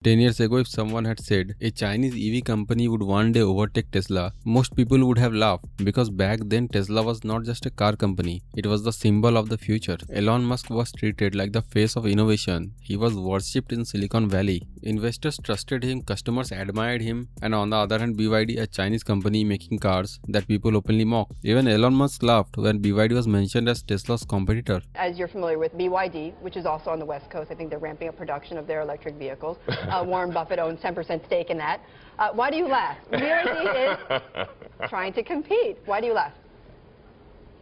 10 years ago, if someone had said a Chinese EV company would one day overtake Tesla, most people would have laughed because back then Tesla was not just a car company, it was the symbol of the future. Elon Musk was treated like the face of innovation. He was worshipped in Silicon Valley. Investors trusted him, customers admired him, and on the other hand, BYD, a Chinese company making cars that people openly mock. Even Elon Musk laughed when BYD was mentioned as Tesla's competitor. As you're familiar with, BYD, which is also on the West Coast, I think they're ramping up production of their electric vehicles. Warren Buffett owns 10% stake in that. Why do you laugh? BYD is trying to compete. Why do you laugh?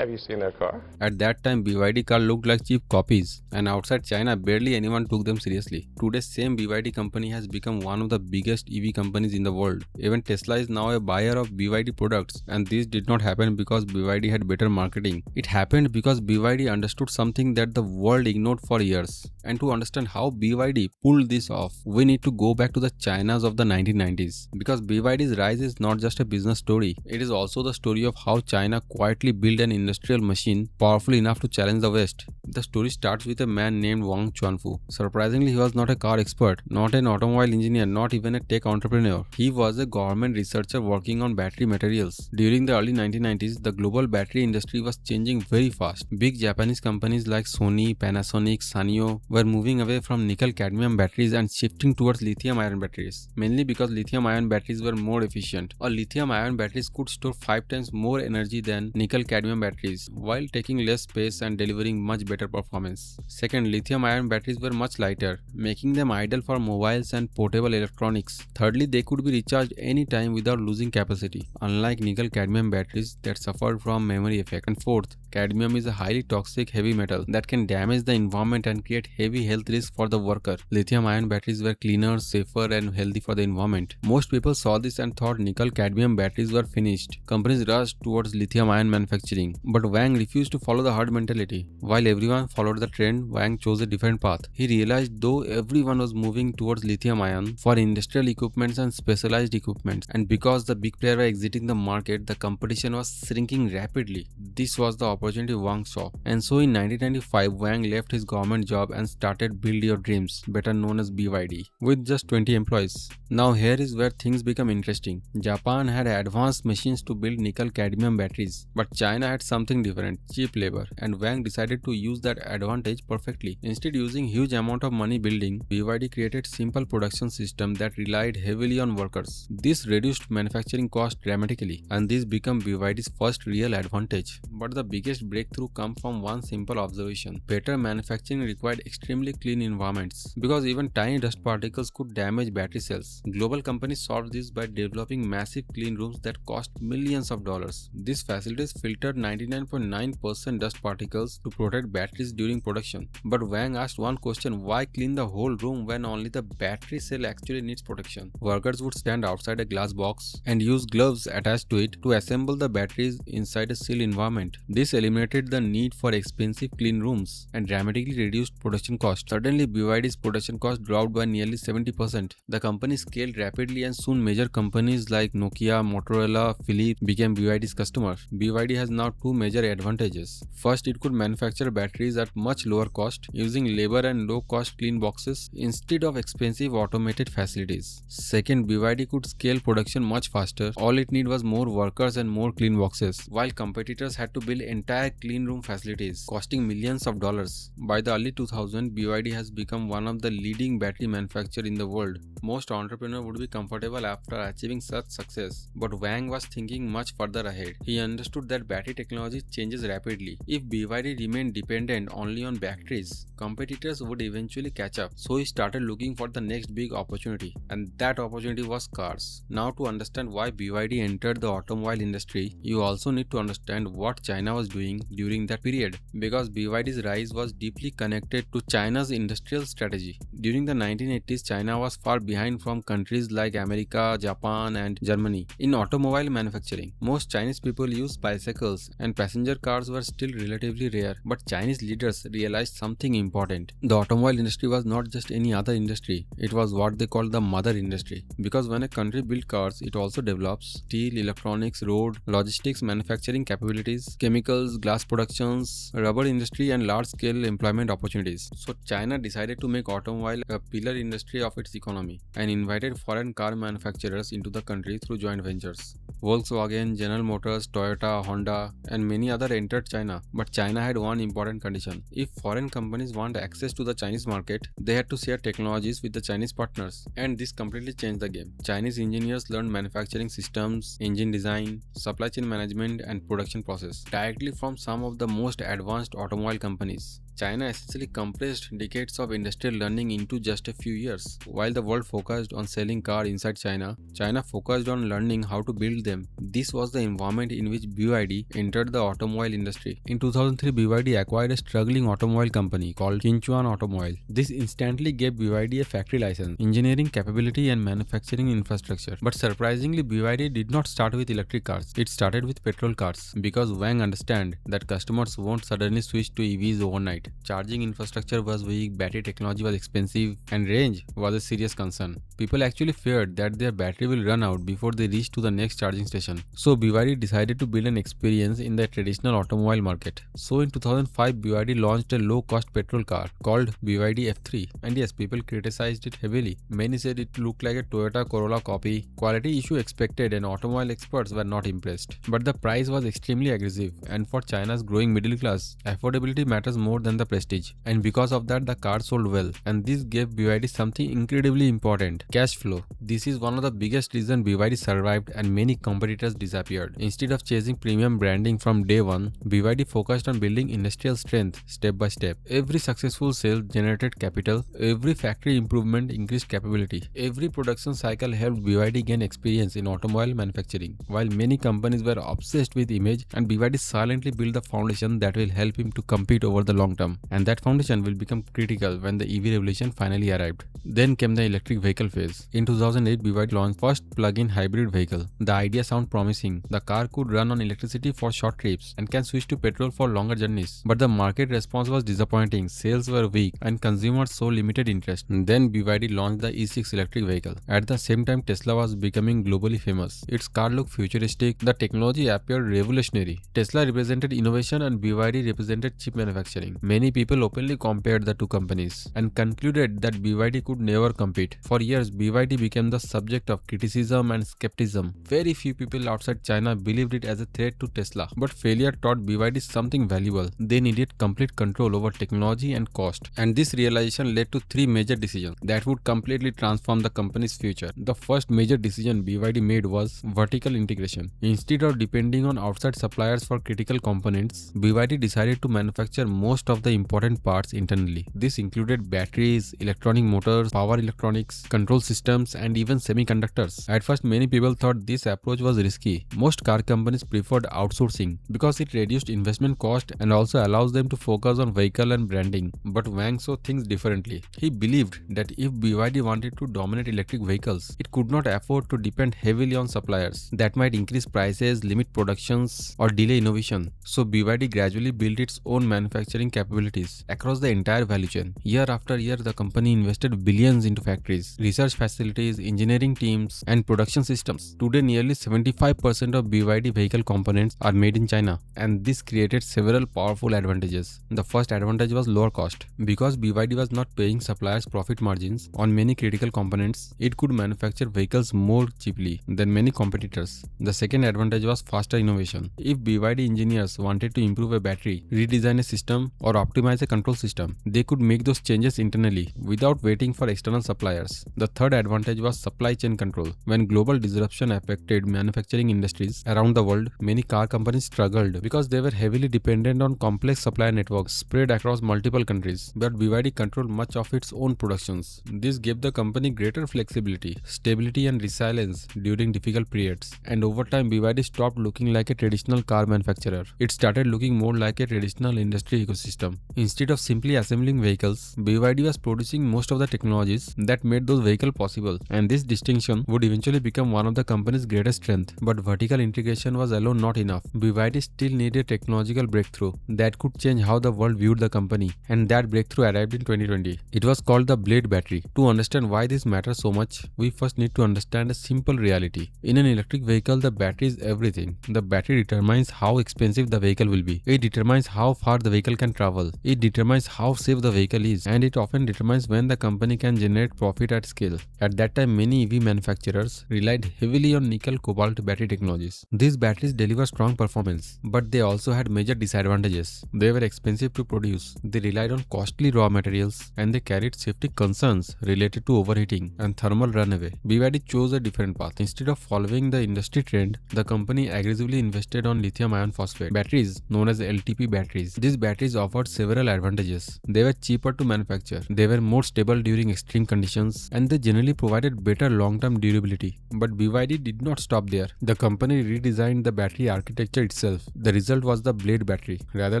Have you seen their car? At that time, BYD car looked like cheap copies, and outside China, barely anyone took them seriously. Today, same BYD company has become one of the biggest EV companies in the world. Even Tesla is now a buyer of BYD products, and this did not happen because BYD had better marketing. It happened because BYD understood something that the world ignored for years. And to understand how BYD pulled this off, we need to go back to the Chinas of the 1990s. Because BYD's rise is not just a business story, it is also the story of how China quietly built an industrial machine powerful enough to challenge the West. The story starts with a man named Wang Chuanfu. Surprisingly, he was not a car expert, not an automobile engineer, not even a tech entrepreneur. He was a government researcher working on battery materials. During the early 1990s, the global battery industry was changing very fast. Big Japanese companies like Sony, Panasonic, Sanyo were moving away from nickel-cadmium batteries and shifting towards lithium-ion batteries, mainly because lithium-ion batteries were more efficient. Or lithium-ion batteries could store 5 times more energy than nickel-cadmium batteries, while taking less space and delivering much better performance. Second, lithium-ion batteries were much lighter, making them ideal for mobiles and portable electronics. Thirdly, they could be recharged anytime without losing capacity, unlike nickel-cadmium batteries that suffered from memory effect. And fourth, cadmium is a highly toxic heavy metal that can damage the environment and create heavy health risks for the worker. Lithium-ion batteries were cleaner, safer, and healthy for the environment. Most people saw this and thought nickel-cadmium batteries were finished. Companies rushed towards lithium-ion manufacturing, but Wang refused to follow the herd mentality. While everyone followed the trend, Wang chose a different path. He realized though everyone was moving towards lithium-ion for industrial equipments and specialized equipment, and because the big players were exiting the market, the competition was shrinking rapidly. This was the opportunity Wang saw. And so in 1995, Wang left his government job and started Build Your Dreams, better known as BYD, with just 20 employees. Now here is where things become interesting. Japan had advanced machines to build nickel-cadmium batteries, but China had something different, cheap labor, and Wang decided to use that advantage perfectly. Instead using huge amount of money building, BYD created simple production system that relied heavily on workers. This reduced manufacturing cost dramatically, and this became BYD's first real advantage. But the biggest breakthrough comes from one simple observation. Better manufacturing required extremely clean environments, because even tiny dust particles could damage battery cells. Global companies solved this by developing massive clean rooms that cost millions of dollars. These facilities filtered 99.9% dust particles to protect batteries during production. But Wang asked one question: why clean the whole room when only the battery cell actually needs protection? Workers would stand outside a glass box and use gloves attached to it to assemble the batteries inside a sealed environment. This eliminated the need for expensive clean rooms and dramatically reduced production cost. Suddenly, BYD's production cost dropped by nearly 70%. The company scaled rapidly and soon major companies like Nokia, Motorola, Philips became BYD's customers. BYD has now two major advantages. First, it could manufacture batteries at much lower cost using labor and low-cost clean boxes instead of expensive automated facilities. Second, BYD could scale production much faster. All it needed was more workers and more clean boxes, while competitors had to build entire clean room facilities, costing millions of dollars. By the early 2000s, BYD has become one of the leading battery manufacturers in the world. Most entrepreneurs would be comfortable after achieving such success, but Wang was thinking much further ahead. He understood that battery technology changes rapidly. If BYD remained dependent only on batteries, competitors would eventually catch up. So he started looking for the next big opportunity, and that opportunity was cars. Now, to understand why BYD entered the automobile industry, you also need to understand what China was doing during that period, because BYD's rise was deeply connected to China's industrial strategy. During the 1980s, China was far behind from countries like America, Japan, and Germany in automobile manufacturing. Most Chinese people used bicycles and and passenger cars were still relatively rare. But Chinese leaders realized something important. The automobile industry was not just any other industry, it was what they called the mother industry. Because when a country builds cars, it also develops steel, electronics, road, logistics, manufacturing capabilities, chemicals, glass productions, rubber industry, and large-scale employment opportunities. So China decided to make automobile a pillar industry of its economy and invited foreign car manufacturers into the country through joint ventures. Volkswagen, General Motors, Toyota, Honda, and many others entered China. But China had one important condition. If foreign companies want access to the Chinese market, they had to share technologies with the Chinese partners. And this completely changed the game. Chinese engineers learned manufacturing systems, engine design, supply chain management, and production process directly from some of the most advanced automobile companies. China essentially compressed decades of industrial learning into just a few years. While the world focused on selling cars inside China, China focused on learning how to build them. This was the environment in which BYD entered the automobile industry. In 2003, BYD acquired a struggling automobile company called Qinchuan Automobile. This instantly gave BYD a factory license, engineering capability, and manufacturing infrastructure. But surprisingly, BYD did not start with electric cars. It started with petrol cars because Wang understood that customers won't suddenly switch to EVs overnight. Charging infrastructure was weak, battery technology was expensive, and range was a serious concern. People actually feared that their battery will run out before they reach to the next charging station. So BYD decided to build an experience in the traditional automobile market. So in 2005, BYD launched a low-cost petrol car called BYD F3. And yes, people criticized it heavily. Many said it looked like a Toyota Corolla copy. Quality issue expected and automobile experts were not impressed. But the price was extremely aggressive, and for China's growing middle class, affordability matters more than the prestige. And because of that, the car sold well. And this gave BYD something incredibly important: cash flow. This is one of the biggest reasons BYD survived and many competitors disappeared. Instead of chasing premium branding from day one, BYD focused on building industrial strength step by step. Every successful sale generated capital, every factory improvement increased capability, every production cycle helped BYD gain experience in automobile manufacturing. While many companies were obsessed with image, and BYD silently built the foundation that will help him to compete over the long term. And that foundation will become critical when the EV revolution finally arrived. Then came the electric vehicle phase. In 2008, BYD launched first plug-in hybrid vehicle. The idea sounded promising. The car could run on electricity for short trips and can switch to petrol for longer journeys. But the market response was disappointing. Sales were weak and consumers saw limited interest. Then BYD launched the E6 electric vehicle. At the same time, Tesla was becoming globally famous. Its car looked futuristic. The technology appeared revolutionary. Tesla represented innovation and BYD represented chip manufacturing. Many people openly compared the two companies and concluded that BYD could never compete. For years, BYD became the subject of criticism and skepticism. Very few people outside China believed it as a threat to Tesla. But failure taught BYD something valuable. They needed complete control over technology and cost. And this realization led to three major decisions that would completely transform the company's future. The first major decision BYD made was vertical integration. Instead of depending on outside suppliers for critical components, BYD decided to manufacture most of the important parts internally. This included batteries, electronic motors, power electronics, control systems, and even semiconductors. At first, many people thought this approach was risky. Most car companies preferred outsourcing because it reduced investment cost and also allows them to focus on vehicle and branding. But Wang saw things differently. He believed that if BYD wanted to dominate electric vehicles, it could not afford to depend heavily on suppliers. That might increase prices, limit productions, or delay innovation. So BYD gradually built its own manufacturing capabilities across the entire value chain. Year after year, the company invested billions into factories, research facilities, engineering teams, and production systems. Today, nearly 75% of BYD vehicle components are made in China, and this created several powerful advantages. The first advantage was lower cost. Because BYD was not paying suppliers profit margins on many critical components, it could manufacture vehicles more cheaply than many competitors. The second advantage was faster innovation. If BYD engineers wanted to improve a battery, redesign a system, or optimize a control system, they could make those changes internally without waiting for external suppliers. The third advantage was supply chain control. When global disruption affected manufacturing industries around the world, many car companies struggled because they were heavily dependent on complex supply networks spread across multiple countries. But BYD controlled much of its own productions. This gave the company greater flexibility, stability, and resilience during difficult periods. And over time, BYD stopped looking like a traditional car manufacturer. It started looking more like a traditional industry ecosystem. ecosystem. Instead of simply assembling vehicles, BYD was producing most of the technologies that made those vehicles possible, and this distinction would eventually become one of the company's greatest strengths. But vertical integration was alone not enough. BYD still needed technological breakthrough that could change how the world viewed the company, and that breakthrough arrived in 2020. It was called the Blade battery. To understand why this matters so much, we first need to understand a simple reality. In an electric vehicle, the battery is everything. The battery determines how expensive the vehicle will be. It determines how far the vehicle can travel. It determines how safe the vehicle is, and it often determines when the company can generate profit at scale. At that time, many EV manufacturers relied heavily on nickel cobalt battery technologies. These batteries deliver strong performance, but they also had major disadvantages. They were expensive to produce, they relied on costly raw materials, and they carried safety concerns related to overheating and thermal runaway. BYD chose a different path. Instead of following the industry trend, the company aggressively invested on lithium iron phosphate batteries known as LTP batteries. These batteries offered several advantages. They were cheaper to manufacture, they were more stable during extreme conditions, and they generally provided better long-term durability. But BYD did not stop there. The company redesigned the battery architecture itself. The result was the Blade battery. Rather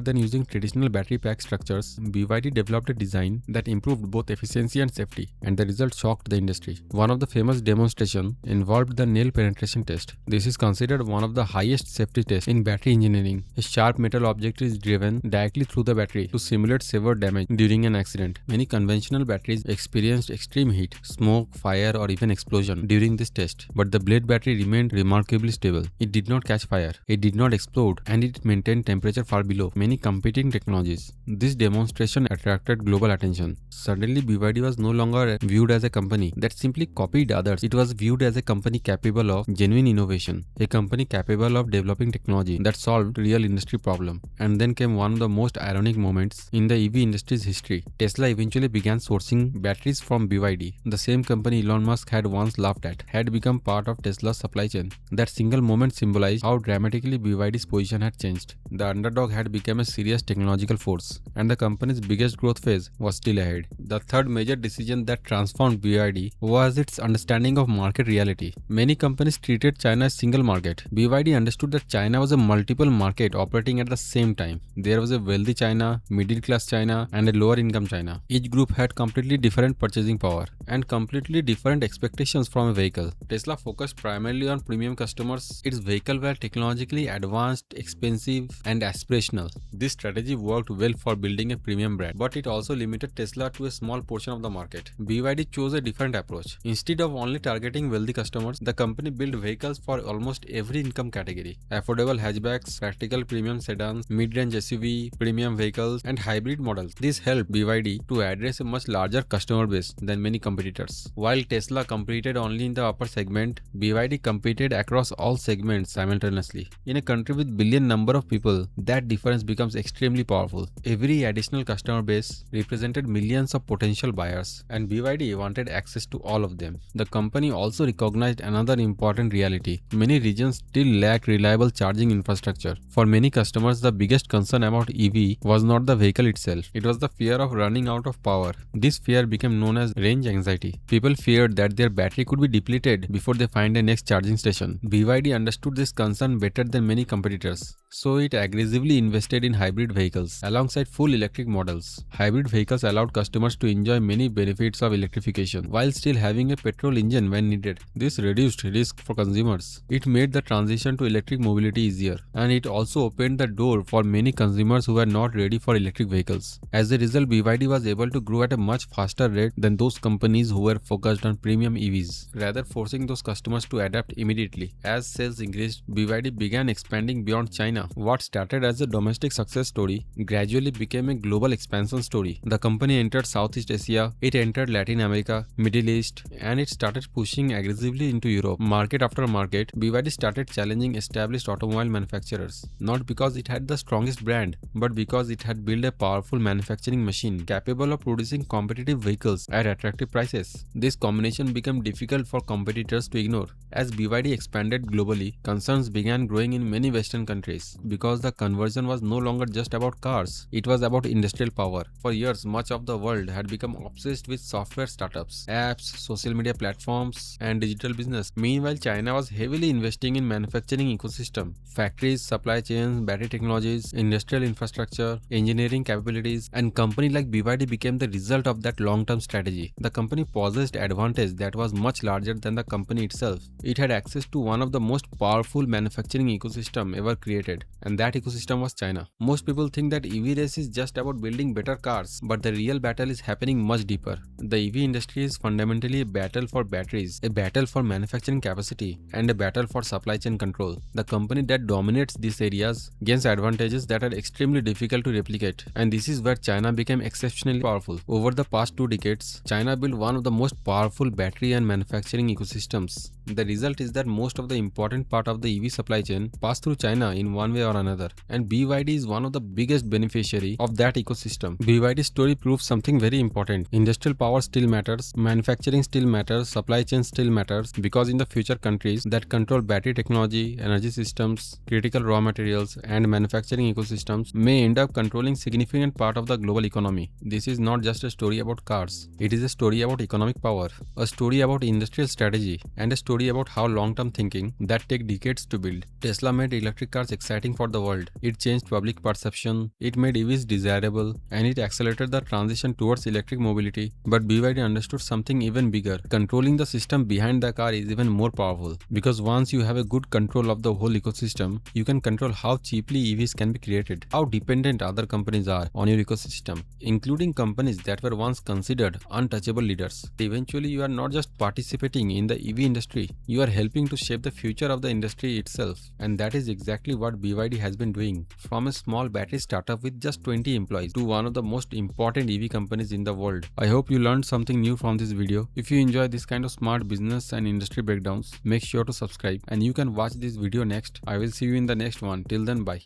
than using traditional battery pack structures, BYD developed a design that improved both efficiency and safety, and the result shocked the industry. One of the famous demonstrations involved the nail penetration test. This is considered one of the highest safety tests in battery engineering. A sharp metal object is driven directly through the battery to simulate severe damage during an accident. Many conventional batteries experienced extreme heat, smoke, fire, or even explosion during this test, but the Blade battery remained remarkably stable. It did not catch fire, it did not explode, and it maintained temperature far below many competing technologies. This demonstration attracted global attention. Suddenly, BYD was no longer viewed as a company that simply copied others. It was viewed as a company capable of genuine innovation, a company capable of developing technology that solved real industry problems. And then came one of the most ironic moments in the EV industry's history. Tesla eventually began sourcing batteries from BYD. The same company Elon Musk had once laughed at had become part of Tesla's supply chain. That single moment symbolized how dramatically BYD's position had changed. The underdog had become a serious technological force, and the company's biggest growth phase was still ahead. The third major decision that transformed BYD was its understanding of market reality. Many companies treated China as a single market. BYD understood that China was a multiple market operating at the same time. There was a wealthy China, middle class China, and a lower income China. Each group had completely different purchasing power and completely different expectations from a vehicle. Tesla focused primarily on premium customers. Its vehicles were technologically advanced, expensive, and aspirational. This strategy worked well for building a premium brand, but it also limited Tesla to a small portion of the market. BYD chose a different approach. Instead of only targeting wealthy customers, the company built vehicles for almost every income category. Affordable hatchbacks, practical premium sedans, mid-range SUV, premium vehicles, and hybrid models. This helped BYD to address a much larger customer base than many competitors. While Tesla competed only in the upper segment, BYD competed across all segments simultaneously. In a country with billion number of people, that difference becomes extremely powerful. Every additional customer base represented millions of potential buyers, and BYD wanted access to all of them. The company also recognized another important reality. Many regions still lack reliable charging infrastructure. For many customers, the biggest concern about EV was not the vehicle itself. It was the fear of running out of power. This fear became known as range anxiety. People feared that their battery could be depleted before they find a next charging station. BYD understood this concern better than many competitors, so it aggressively invested in hybrid vehicles alongside full electric models. Hybrid vehicles allowed customers to enjoy many benefits of electrification while still having a petrol engine when needed. This reduced risk for consumers. It made the transition to electric mobility easier, and it also opened the door for many consumers who were not ready for electric vehicles. As a result, BYD was able to grow at a much faster rate than those companies who were focused on premium EVs, rather forcing those customers to adapt immediately. As sales increased, BYD began expanding beyond China. What started as a domestic success story gradually became a global expansion story. The company entered Southeast Asia, it entered Latin America, Middle East, and it started pushing aggressively into Europe. Market after market, BYD started challenging established automobile manufacturers, not because it had the strongest brand, but because it had built a powerful manufacturing machine capable of producing competitive vehicles at attractive prices. This combination became difficult for competitors to ignore. As BYD expanded globally, concerns began growing in many Western countries because the conversion was no longer just about cars, it was about industrial power. For years, much of the world had become obsessed with software startups, apps, social media platforms, and digital business. Meanwhile, China was heavily investing in manufacturing ecosystem, factories, supply chains, battery technologies, industrial infrastructure. engineering capabilities, and company like BYD became the result of that long-term strategy. The company possessed advantage that was much larger than the company itself. It had access to one of the most powerful manufacturing ecosystem ever created, and that ecosystem was China. Most people think that EV race is just about building better cars, but the real battle is happening much deeper. The EV industry is fundamentally a battle for batteries, a battle for manufacturing capacity, and a battle for supply chain control. The company that dominates these areas gains advantages that are extremely difficult to replicate, and this is where China became exceptionally powerful. Over the past 2 decades, China built one of the most powerful battery and manufacturing ecosystems. The result is that most of the important part of the EV supply chain pass through China in one way or another, and BYD is one of the biggest beneficiary of that ecosystem. BYD's story proves something very important. Industrial power still matters, manufacturing still matters, supply chain still matters, because in the future countries that control battery technology, energy systems, critical raw materials, and manufacturing ecosystems may end up controlling significant part of the global economy. This is not just a story about cars. It is a story about economic power, a story about industrial strategy, and a story about how long-term thinking that take decades to build. Tesla made electric cars exciting for the world. It changed public perception, it made EVs desirable, and it accelerated the transition towards electric mobility. But BYD understood something even bigger. Controlling the system behind the car is even more powerful, because once you have a good control of the whole ecosystem, you can control how cheaply EVs can be created, how dependent other companies are on your ecosystem, including companies that were once considered untouchable leaders. Eventually, you are not just participating in the EV industry, you are helping to shape the future of the industry itself. And that is exactly what BYD has been doing. From a small battery startup with just 20 employees to one of the most important EV companies in the world. I hope you learned something new from this video. If you enjoy this kind of smart business and industry breakdowns, make sure to subscribe, and you can watch this video next. I will see you in the next one. Till then, bye.